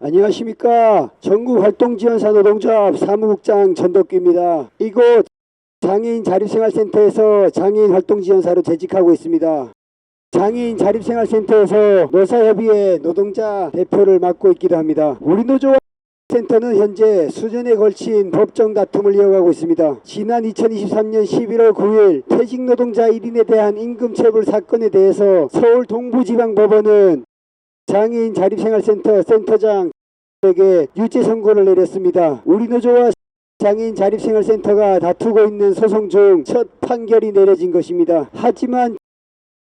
안녕하십니까. 전국활동지원사 노동조합 사무국장 전덕규입니다. 이곳 장애인 자립생활센터에서 장애인 활동지원사로 재직하고 있습니다. 장애인 자립생활센터에서 노사협의회 노동자 대표를 맡고 있기도 합니다. 우리 노조와 센터는 현재 수년에 걸친 법정 다툼을 이어가고 있습니다. 지난 2023년 11월 9일 퇴직노동자 1인에 대한 임금체불 사건에 대해서 서울 동부지방법원은 장애인 자립생활센터 센터장에게 유죄 선고를 내렸습니다. 우리 노조와 장애인 자립생활센터가 다투고 있는 소송 중 첫 판결이 내려진 것입니다. 하지만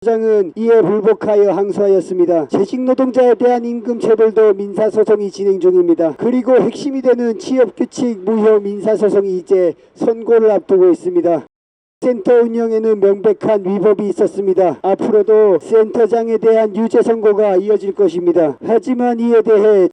장은 이에 불복하여 항소하였습니다. 재직노동자에 대한 임금체불도 민사소송이 진행 중입니다. 그리고 핵심이 되는 취업규칙 무효 민사소송이 이제 선고를 앞두고 있습니다. 센터 운영에는 명백한 위법이 있었습니다. 앞으로도 센터장에 대한 유죄 선고가 이어질 것입니다. 하지만 이에 대해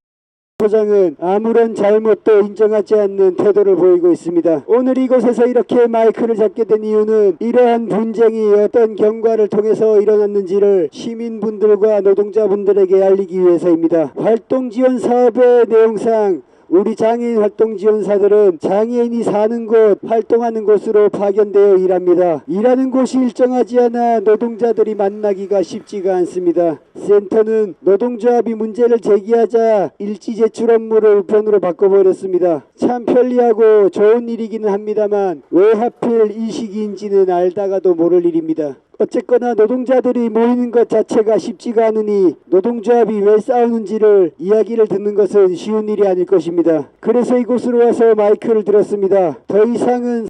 소장은 아무런 잘못도 인정하지 않는 태도를 보이고 있습니다. 오늘 이곳에서 이렇게 마이크를 잡게 된 이유는 이러한 분쟁이 어떤 경과를 통해서 일어났는지를 시민분들과 노동자분들에게 알리기 위해서입니다. 활동지원 사업의 내용상 우리 장애인 활동지원사들은 장애인이 사는 곳, 활동하는 곳으로 파견되어 일합니다. 일하는 곳이 일정하지 않아 노동자들이 만나기가 쉽지가 않습니다. 센터는 노동조합이 문제를 제기하자 일지 제출 업무를 우편으로 바꿔버렸습니다. 참 편리하고 좋은 일이기는 합니다만 왜 하필 이 시기인지는 알다가도 모를 일입니다. 어쨌거나 노동자들이 모이는 것 자체가 쉽지가 않으니 노동조합이 왜 싸우는지를 이야기를 듣는 것은 쉬운 일이 아닐 것입니다. 그래서 이곳으로 와서 마이크를 들었습니다. 더 이상은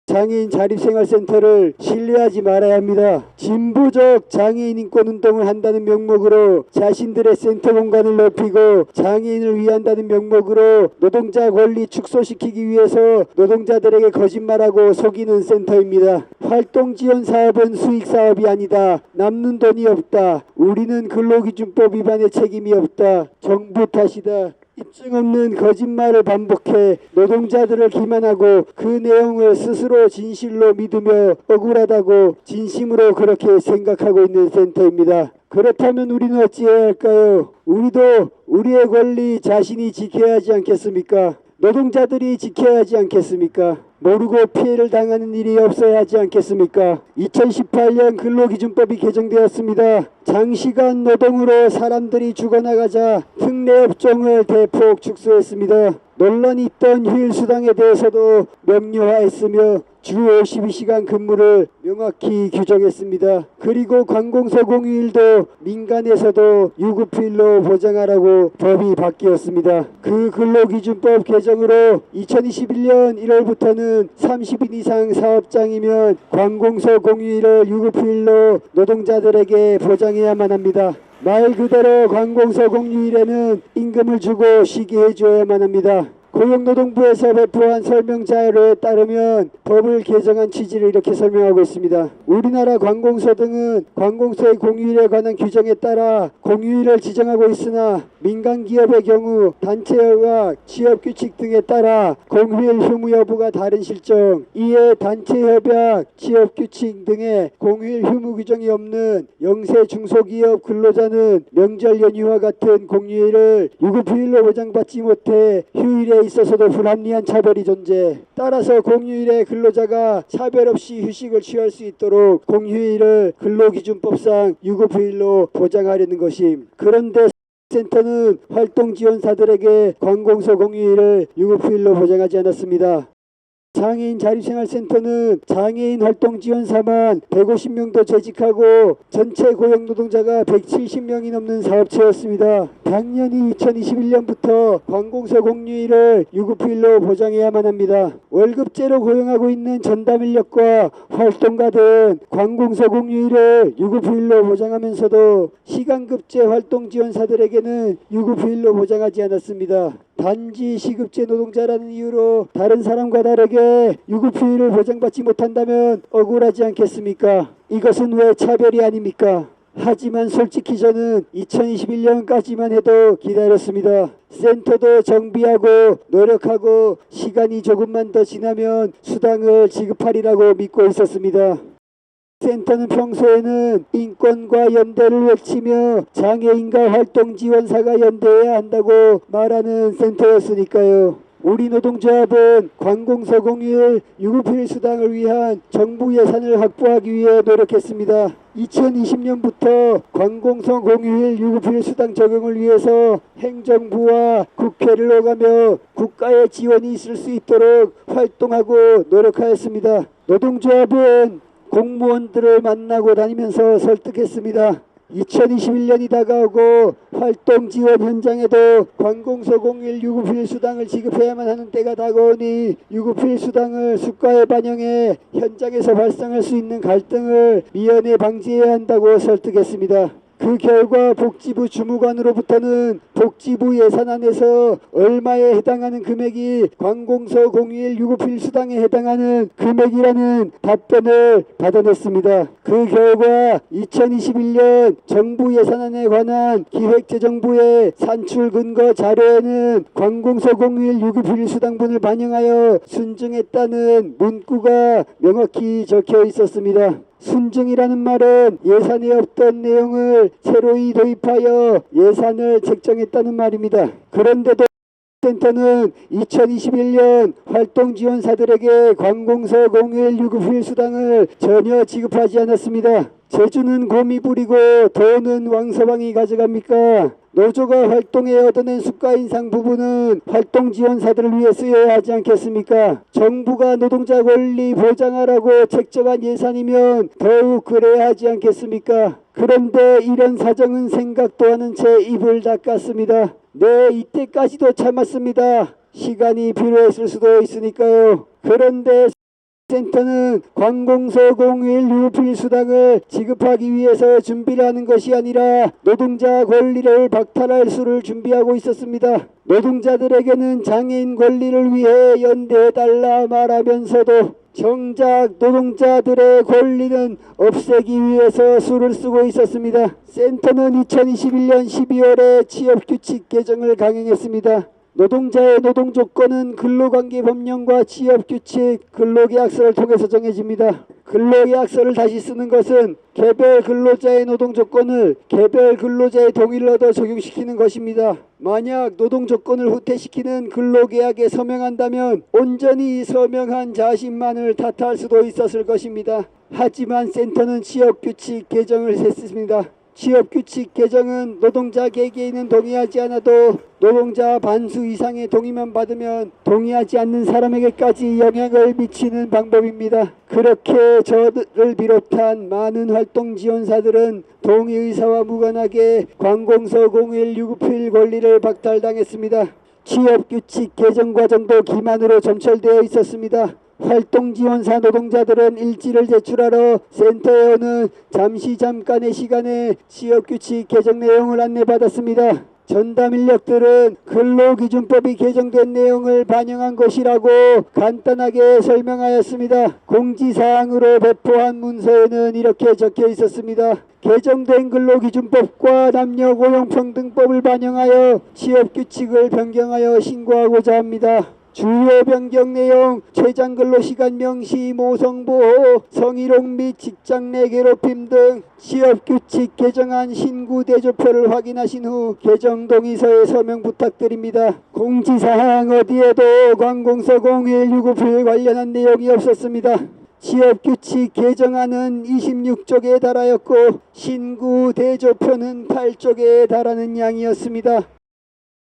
장애인 자립생활센터를 신뢰하지 말아야 합니다. 진보적 장애인 인권운동을 한다는 명목으로 자신들의 센터 공간을 높이고 장애인을 위한다는 명목으로 노동자 권리 축소시키기 위해서 노동자들에게 거짓말하고 속이는 센터입니다. 활동지원 사업은 수익사업이 아니다. 남는 돈이 없다. 우리는 근로기준법 위반의 책임이 없다. 정부 탓이다. 입증 없는 거짓말을 반복해 노동자들을 기만하고 그 내용을 스스로 진실로 믿으며 억울하다고 진심으로 그렇게 생각하고 있는 센터입니다. 그렇다면 우리는 어찌해야 할까요? 우리도 우리의 권리 자신이 지켜야 하지 않겠습니까? 노동자들이 지켜야 하지 않겠습니까? 모르고 피해를 당하는 일이 없어야 하지 않겠습니까? 2018년 근로기준법이 개정되었습니다. 장시간 노동으로 사람들이 죽어나가자 특례업종을 대폭 축소했습니다. 논란이 있던 휴일수당에 대해서도 명료화했으며 주 52시간 근무를 명확히 규정했습니다. 그리고 관공서 공휴일도 민간에서도 유급휴일로 보장하라고 법이 바뀌었습니다. 그 근로기준법 개정으로 2021년 1월부터는 30인 이상 사업장이면 관공서 공휴일을 유급휴일로 노동자들에게 보장해야만 합니다. 말 그대로 관공서 공휴일에는 임금을 주고 쉬게 해줘야만 합니다. 고용노동부에서 배포한 설명 자료에 따르면 법을 개정한 취지를 이렇게 설명하고 있습니다. 우리나라 관공서 등은 관공서의 공휴일에 관한 규정에 따라 공휴일을 지정하고 있으나 민간기업의 경우 단체협약, 취업규칙 등에 따라 공휴일 휴무 여부가 다른 실정, 이에 단체협약, 취업규칙 등의 공휴일 휴무 규정이 없는 영세 중소기업 근로자는 명절 연휴와 같은 공휴일을 유급휴일로 보장받지 못해 휴일에 있어서도 불합리한 차별이 존재. 따라서 공휴일에 근로자가 차별 없이 휴식을 취할 수 있도록 공휴일을 근로기준법상 유급휴일로 보장하려는 것임. 그런데 센터는 활동지원사들에게 관공서 공휴일을 유급휴일로 보장하지 않았습니다. 장애인 자립생활센터는 장애인 활동지원사만 150명도 재직하고 전체 고용노동자가 170명이 넘는 사업체였습니다. 당연히 2021년부터 관공서 공휴일을 유급휴일로 보장해야만 합니다. 월급제로 고용하고 있는 전담인력과 활동가들은 관공서 공휴일을 유급휴일로 보장하면서도 시간급제 활동지원사들에게는 유급휴일로 보장하지 않았습니다. 단지 시급제 노동자라는 이유로 다른 사람과 다르게 유급휴일을 보장받지 못한다면 억울하지 않겠습니까? 이것은 왜 차별이 아닙니까? 하지만 솔직히 저는 2021년까지만 해도 기다렸습니다. 센터도 정비하고 노력하고 시간이 조금만 더 지나면 수당을 지급하리라고 믿고 있었습니다. 센터는 평소에는 인권과 연대를 외치며 장애인과 활동지원사가 연대해야 한다고 말하는 센터였으니까요. 우리 노동조합은 관공서 공휴일 유급휴일 수당을 위한 정부 예산을 확보하기 위해 노력했습니다. 2020년부터 관공서 공휴일 유급휴일 수당 적용을 위해서 행정부와 국회를 오가며 국가의 지원이 있을 수 있도록 활동하고 노력하였습니다. 노동조합은 공무원들을 만나고 다니면서 설득했습니다. 2021년이 다가오고 활동 지원 현장에도 관공서 공휴일 유급휴일 수당을 지급해야만 하는 때가 다가오니 유급휴일 수당을 수가에 반영해 현장에서 발생할 수 있는 갈등을 미연에 방지해야 한다고 설득했습니다. 그 결과 복지부 주무관으로부터는 복지부 예산안에서 얼마에 해당하는 금액이 관공서 공휴일 유급휴일 수당에 해당하는 금액이라는 답변을 받아냈습니다. 그 결과 2021년 정부 예산안에 관한 기획재정부의 산출 근거 자료에는 관공서 공휴일 유급휴일 수당분을 반영하여 순증했다는 문구가 명확히 적혀 있었습니다. 순증이라는 말은 예산에 없던 내용을 새로이 도입하여 예산을 책정했다는 말입니다. 그런데도 센터는 2021년 활동지원사들에게 관공서 공휴일 유급휴일 수당을 전혀 지급하지 않았습니다. 재주는 곰이 부리고 돈은 왕서방이 가져갑니까? 노조가 활동에 얻어낸 수가 인상 부분은 활동지원사들을 위해 쓰여야 하지 않겠습니까? 정부가 노동자 권리 보장하라고 책정한 예산이면 더욱 그래야 하지 않겠습니까? 그런데 이런 사정은 생각도 하는 채 입을 닦았습니다. 네, 이때까지도 참았습니다. 시간이 필요했을 수도 있으니까요. 그런데 센터는 관공서 공휴일 유급휴일 수당을 지급하기 위해서 준비를 하는 것이 아니라 노동자 권리를 박탈할 수를 준비하고 있었습니다. 노동자들에게는 장애인 권리를 위해 연대해달라 말하면서도 정작 노동자들의 권리는 없애기 위해서 수를 쓰고 있었습니다. 센터는 2021년 12월에 취업규칙 개정을 강행했습니다. 노동자의 노동조건은 근로관계법령과 취업규칙, 근로계약서를 통해서 정해집니다. 근로계약서를 다시 쓰는 것은 개별 근로자의 노동조건을 개별 근로자의 동의를 얻어 적용시키는 것입니다. 만약 노동조건을 후퇴시키는 근로계약에 서명한다면 온전히 서명한 자신만을 탓할 수도 있었을 것입니다. 하지만 센터는 취업규칙 개정을 했습니다. 취업규칙 개정은 노동자 개개인은 동의하지 않아도 노동자 반수 이상의 동의만 받으면 동의하지 않는 사람에게까지 영향을 미치는 방법입니다. 그렇게 저를 비롯한 많은 활동지원사들은 동의의사와 무관하게 관공서 공휴일 유급휴일 권리를 박탈당했습니다. 취업규칙 개정 과정도 기만으로 점철되어 있었습니다. 활동지원사 노동자들은 일지를 제출하러 센터에 오는 잠깐의 시간에 취업규칙 개정 내용을 안내받았습니다. 전담 인력들은 근로기준법이 개정된 내용을 반영한 것이라고 간단하게 설명하였습니다. 공지사항으로 배포한 문서에는 이렇게 적혀 있었습니다. 개정된 근로기준법과 남녀고용평등법을 반영하여 취업규칙을 변경하여 신고하고자 합니다. 주요 변경 내용, 최장 근로시간 명시, 모성보호, 성희롱 및 직장 내 괴롭힘 등 취업규칙 개정안 신고 대조표를 확인하신 후 개정 동의서에 서명 부탁드립니다. 공지사항 어디에도 관공서 공휴일 유급휴일 관련한 내용이 없었습니다. 취업규칙 개정안은 26쪽에 달하였고 신고 대조표는 8쪽에 달하는 양이었습니다.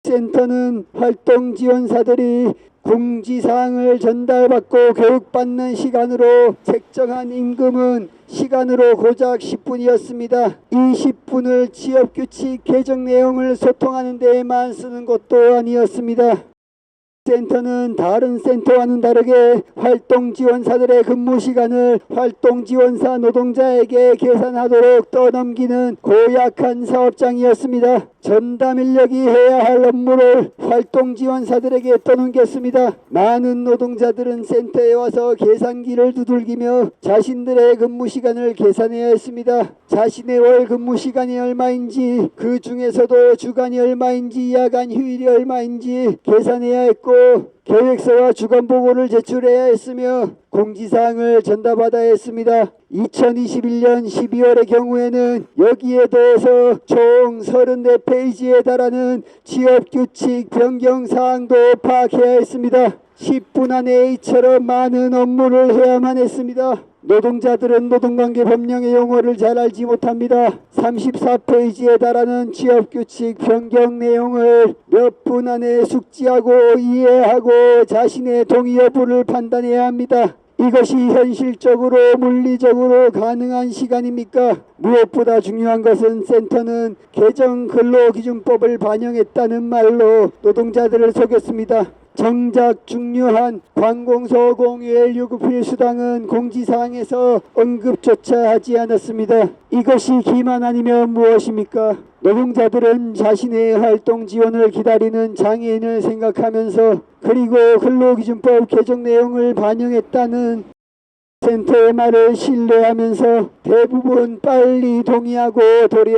센터는 활동지원사들이 공지사항을 전달받고 교육받는 시간으로 책정한 임금은 시간으로 고작 10분이었습니다. 이 10분을 취업규칙 개정 내용을 소통하는 데에만 쓰는 것도 아니었습니다. 센터는 다른 센터와는 다르게 활동지원사들의 근무시간을 활동지원사 노동자에게 계산하도록 떠넘기는 고약한 사업장이었습니다. 전담 인력이 해야 할 업무를 활동지원사들에게 떠넘겼습니다. 많은 노동자들은 센터에 와서 계산기를 두들기며 자신들의 근무시간을 계산해야 했습니다. 자신의 월 근무시간이 얼마인지, 그 중에서도 주간이 얼마인지, 야간 휴일이 얼마인지 계산해야 했고 계획서와 주간보고를 제출해야 했으며 공지사항을 전달받아야 했습니다. 2021년 12월의 경우에는 여기에 대해서 총 34페이지에 달하는 취업규칙 변경사항도 파악해야 했습니다. 10분 안에 이처럼 많은 업무를 해야만 했습니다. 노동자들은 노동관계 법령의 용어를 잘 알지 못합니다. 34페이지에 달하는 취업규칙 변경 내용을 몇 분 안에 숙지하고 이해하고 자신의 동의 여부를 판단해야 합니다. 이것이 현실적으로 물리적으로 가능한 시간입니까? 무엇보다 중요한 것은 센터는 개정 근로기준법을 반영했다는 말로 노동자들을 속였습니다. 정작 중요한 관공서 공휴일 유급휴일 수당은 공지사항에서 언급조차 하지 않았습니다. 이것이 기만 아니면 무엇입니까? 노동자들은 자신의 활동 지원을 기다리는 장애인을 생각하면서 그리고 근로기준법 개정 내용을 반영했다는 센터의 말을 신뢰하면서 대부분 빨리 동의하고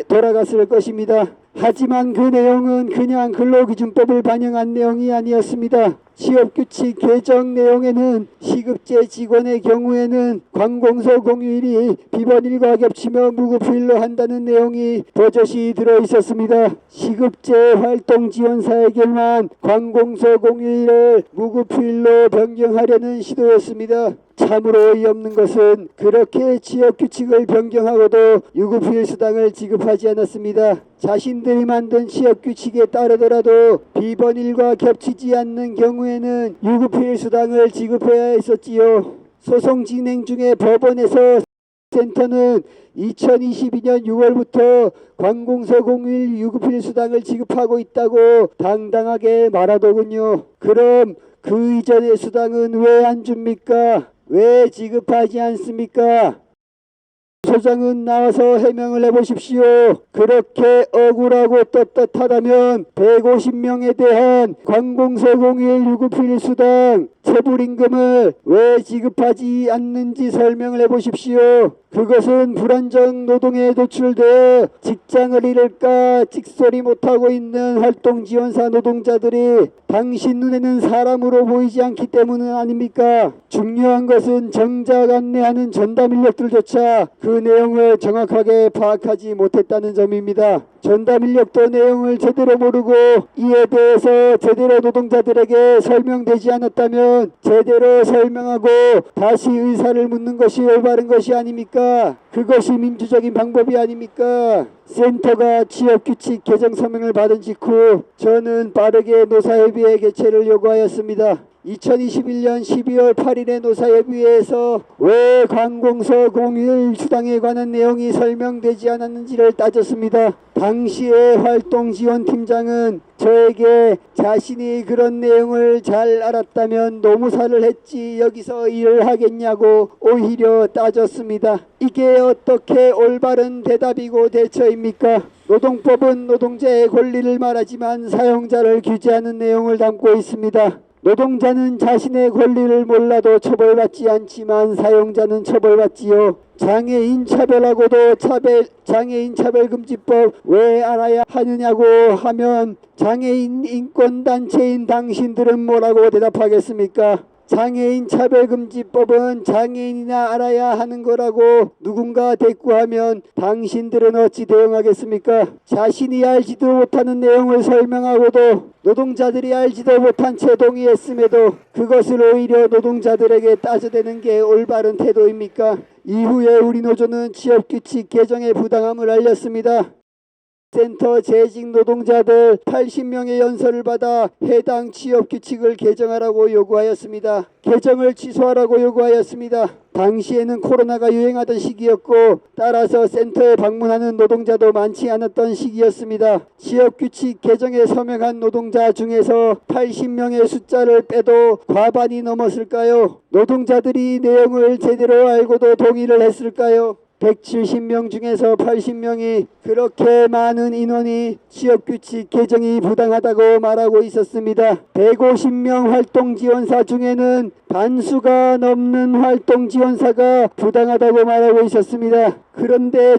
돌아갔을 것입니다. 하지만 그 내용은 그냥 근로기준법을 반영한 내용이 아니었습니다. 취업규칙 개정 내용에는 시급제 직원의 경우에는 관공서 공휴일이 비번일과 겹치며 무급휴일로 한다는 내용이 버젓이 들어있었습니다. 시급제 활동지원사에게만 관공서 공휴일을 무급휴일로 변경하려는 시도였습니다. 참으로 어이없는 것은 그렇게 취업규칙을 변경하고도 유급휴일 수당을 지급하지 않았습니다. 자신들이 만든 취업규칙에 따르더라도 비번일과 겹치지 않는 경우에는 유급휴일 수당을 지급해야 했었지요. 소송 진행 중에 법원에서 센터는 2022년 6월부터 관공서 공휴일 유급휴일 수당을 지급하고 있다고 당당하게 말하더군요. 그럼 그 이전의 수당은 왜 안 줍니까? 왜 지급하지 않습니까? 소장은 나와서 해명을 해보십시오. 그렇게 억울하고 떳떳하다면 150명에 대한 관공서 공휴일 유급휴일 수당 체불임금을 왜 지급하지 않는지 설명을 해보십시오. 그것은 불안정 노동에 노출되어 직장을 잃을까 찍소리 못하고 있는 활동지원사 노동자들이 당신 눈에는 사람으로 보이지 않기 때문은 아닙니까? 중요한 것은 정작 안내하는 전담 인력들조차 그 내용을 정확하게 파악하지 못했다는 점입니다. 전담 인력도 내용을 제대로 모르고 이에 대해서 제대로 노동자들에게 설명되지 않았다면 제대로 설명하고 다시 의사를 묻는 것이 올바른 것이 아닙니까? 그것이 민주적인 방법이 아닙니까? 센터가 취업규칙 개정 서명을 받은 직후 저는 빠르게 노사협의회 개최를 요구하였습니다. 2021년 12월 8일에 노사협의회에서 왜 관공서 공휴일 수당에 관한 내용이 설명되지 않았는지를 따졌습니다. 당시의 활동지원팀장은 저에게 자신이 그런 내용을 잘 알았다면 노무사를 했지 여기서 일을 하겠냐고 오히려 따졌습니다. 이게 어떻게 올바른 대답이고 대처입니까? 노동법은 노동자의 권리를 말하지만 사용자를 규제하는 내용을 담고 있습니다. 노동자는 자신의 권리를 몰라도 처벌받지 않지만 사용자는 처벌받지요. 장애인 차별하고도 장애인 차별금지법 왜 알아야 하느냐고 하면 장애인 인권단체인 당신들은 뭐라고 대답하겠습니까? 장애인 차별금지법은 장애인이나 알아야 하는 거라고 누군가 대꾸하면 당신들은 어찌 대응하겠습니까? 자신이 알지도 못하는 내용을 설명하고도 노동자들이 알지도 못한 채 동의했음에도 그것을 오히려 노동자들에게 따져대는 게 올바른 태도입니까? 이후에 우리 노조는 취업규칙 개정의 부당함을 알렸습니다. 센터 재직 노동자들 80명의 연설을 받아 해당 취업규칙을 개정하라고 요구하였습니다. 개정을 취소하라고 요구하였습니다. 당시에는 코로나가 유행하던 시기였고 따라서 센터에 방문하는 노동자도 많지 않았던 시기였습니다. 취업규칙 개정에 서명한 노동자 중에서 80명의 숫자를 빼도 과반이 넘었을까요? 노동자들이 내용을 제대로 알고도 동의를 했을까요? 170명 중에서 80명이 그렇게 많은 인원이 취업규칙 개정이 부당하다고 말하고 있었습니다. 150명 활동지원사 중에는 반수가 넘는 활동지원사가 부당하다고 말하고 있었습니다. 그런데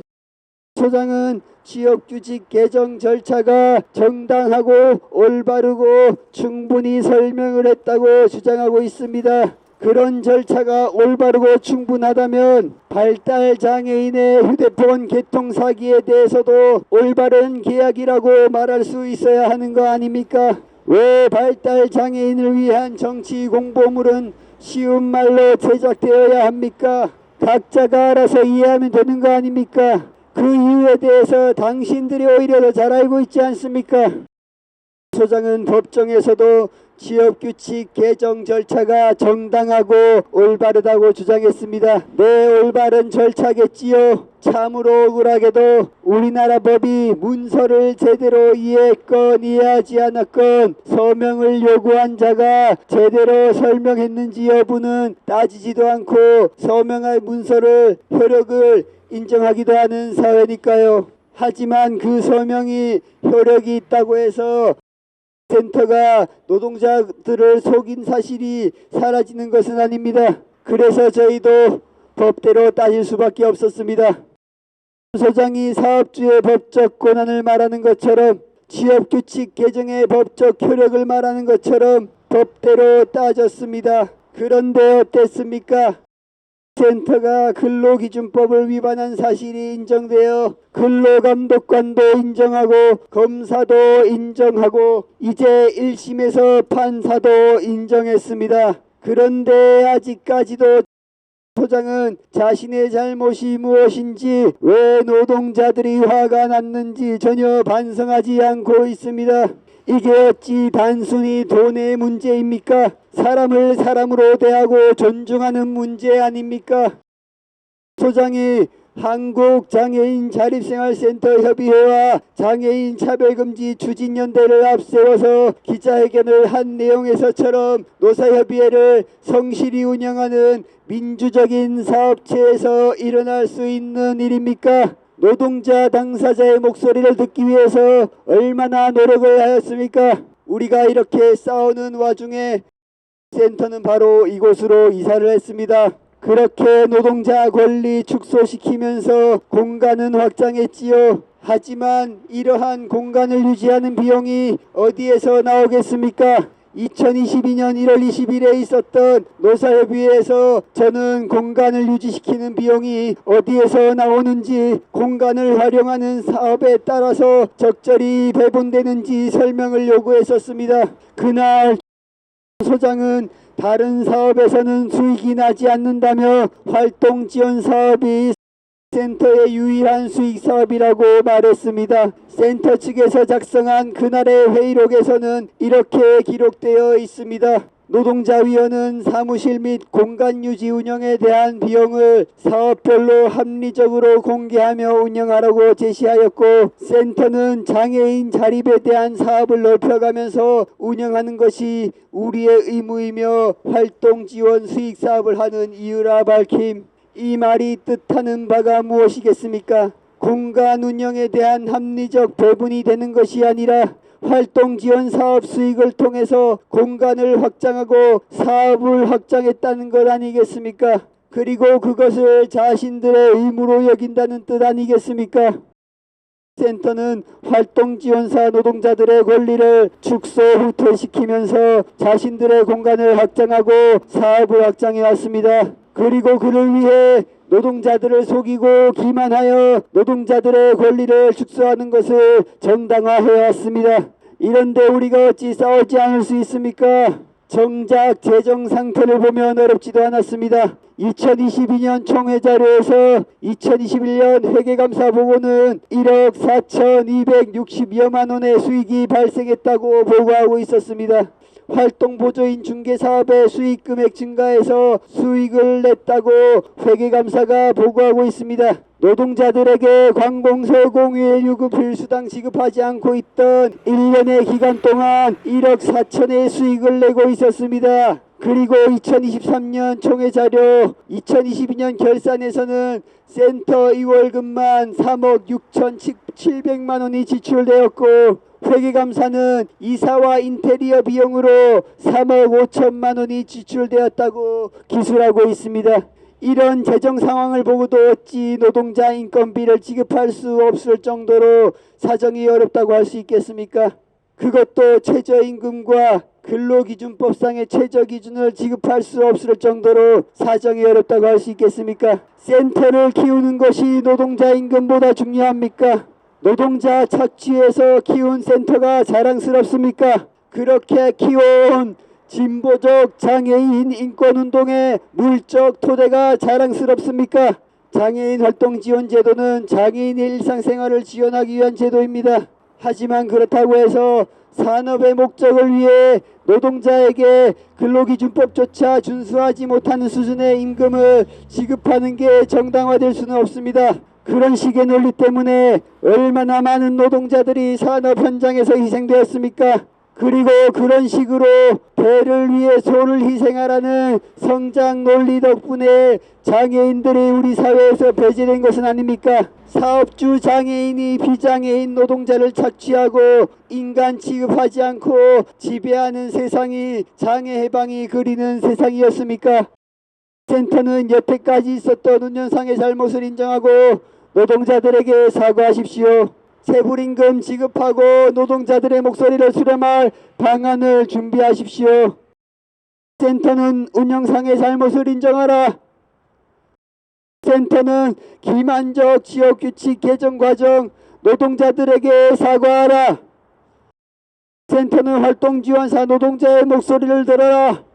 소장은 취업규칙 개정 절차가 정당하고 올바르고 충분히 설명을 했다고 주장하고 있습니다. 그런 절차가 올바르고 충분하다면 발달장애인의 휴대폰 개통 사기에 대해서도 올바른 계약이라고 말할 수 있어야 하는 거 아닙니까? 왜 발달장애인을 위한 정치 공보물은 쉬운 말로 제작되어야 합니까? 각자가 알아서 이해하면 되는 거 아닙니까? 그 이유에 대해서 당신들이 오히려 더 잘 알고 있지 않습니까? 소장은 법정에서도 취업규칙 개정 절차가 정당하고 올바르다고 주장했습니다. 네, 올바른 절차겠지요. 참으로 억울하게도 우리나라 법이 문서를 제대로 이해했건 이해하지 않았건 서명을 요구한 자가 제대로 설명했는지 여부는 따지지도 않고 서명할 문서를 효력을 인정하기도 하는 사회니까요. 하지만 그 서명이 효력이 있다고 해서 센터가 노동자들을 속인 사실이 사라지는 것은 아닙니다. 그래서 저희도 법대로 따질 수밖에 없었습니다. 소장이 사업주의 법적 권한을 말하는 것처럼 취업규칙 개정의 법적 효력을 말하는 것처럼 법대로 따졌습니다. 그런데 어땠습니까? 센터가 근로기준법을 위반한 사실이 인정되어 근로감독관도 인정하고 검사도 인정하고 이제 1심에서 판사도 인정했습니다. 그런데 아직까지도 소장은 자신의 잘못이 무엇인지 왜 노동자들이 화가 났는지 전혀 반성하지 않고 있습니다. 이게 어찌 단순히 돈의 문제입니까? 사람을 사람으로 대하고 존중하는 문제 아닙니까? 소장이 한국장애인 자립생활센터 협의회와 장애인 차별금지 추진연대를 앞세워서 기자회견을 한 내용에서처럼 노사협의회를 성실히 운영하는 민주적인 사업체에서 일어날 수 있는 일입니까? 노동자 당사자의 목소리를 듣기 위해서 얼마나 노력을 하였습니까? 우리가 이렇게 싸우는 와중에 센터는 바로 이곳으로 이사를 했습니다. 그렇게 노동자 권리 축소시키면서 공간은 확장했지요. 하지만 이러한 공간을 유지하는 비용이 어디에서 나오겠습니까? 2022년 1월 20일에 있었던 노사협의회에서 저는 공간을 유지시키는 비용이 어디에서 나오는지 공간을 활용하는 사업에 따라서 적절히 배분되는지 설명을 요구했었습니다. 그날 소장은 다른 사업에서는 수익이 나지 않는다며 활동 지원 사업이 센터의 유일한 수익 사업이라고 말했습니다. 센터 측에서 작성한 그날의 회의록에서는 이렇게 기록되어 있습니다. 노동자위원회는 사무실 및 공간 유지 운영에 대한 비용을 사업별로 합리적으로 공개하며 운영하라고 제시하였고 센터는 장애인 자립에 대한 사업을 넓혀가면서 운영하는 것이 우리의 의무이며 활동 지원 수익 사업을 하는 이유라 밝힘. 이 말이 뜻하는 바가 무엇이겠습니까? 공간 운영에 대한 합리적 배분이 되는 것이 아니라 활동 지원 사업 수익을 통해서 공간을 확장하고 사업을 확장했다는 것 아니겠습니까? 그리고 그것을 자신들의 의무로 여긴다는 뜻 아니겠습니까? 센터는 활동 지원사 노동자들의 권리를 축소 후퇴시키면서 자신들의 공간을 확장하고 사업을 확장해 왔습니다. 그리고 그를 위해 노동자들을 속이고 기만하여 노동자들의 권리를 축소하는 것을 정당화해 왔습니다. 이런데 우리가 어찌 싸우지 않을 수 있습니까? 정작 재정 상태를 보면 어렵지도 않았습니다. 2022년 총회 자료에서 2021년 회계감사 보고는 1억 4,260여만 원의 수익이 발생했다고 보고하고 있었습니다. 활동보조인 중개사업의 수익금액 증가해서 수익을 냈다고 회계감사가 보고하고 있습니다. 노동자들에게 관공서 공휴일 유급 필수당 지급하지 않고 있던 1년의 기간 동안 1억 4천의 수익을 내고 있었습니다. 그리고 2023년 총회 자료 2022년 결산에서는 센터 2월금만 3억 6,700만 원이 지출되었고 회계감사는 이사와 인테리어 비용으로 3억 5천만 원이 지출되었다고 기술하고 있습니다. 이런 재정 상황을 보고도 어찌 노동자 인건비를 지급할 수 없을 정도로 사정이 어렵다고 할 수 있겠습니까? 그것도 최저임금과 근로기준법상의 최저기준을 지급할 수 없을 정도로 사정이 어렵다고 할 수 있겠습니까? 센터를 키우는 것이 노동자 임금보다 중요합니까? 노동자 착취해서 키운 센터가 자랑스럽습니까? 그렇게 키워온 진보적 장애인 인권운동의 물적 토대가 자랑스럽습니까? 장애인 활동지원제도는 장애인의 일상생활을 지원하기 위한 제도입니다. 하지만 그렇다고 해서 산업의 목적을 위해 노동자에게 근로기준법조차 준수하지 못하는 수준의 임금을 지급하는 게 정당화될 수는 없습니다. 그런 식의 논리 때문에 얼마나 많은 노동자들이 산업 현장에서 희생되었습니까? 그리고 그런 식으로 배를 위해 소를 희생하라는 성장 논리 덕분에 장애인들이 우리 사회에서 배제된 것은 아닙니까? 사업주 장애인이 비장애인 노동자를 착취하고 인간 취급하지 않고 지배하는 세상이 장애 해방이 그리는 세상이었습니까? 센터는 여태까지 있었던 운영상의 잘못을 인정하고 노동자들에게 사과하십시오. 세불임금 지급하고 노동자들의 목소리를 수렴할 방안을 준비하십시오. 센터는 운영상의 잘못을 인정하라. 센터는 기만적 지역규칙 개정 과정 노동자들에게 사과하라. 센터는 활동지원사 노동자의 목소리를 들어라.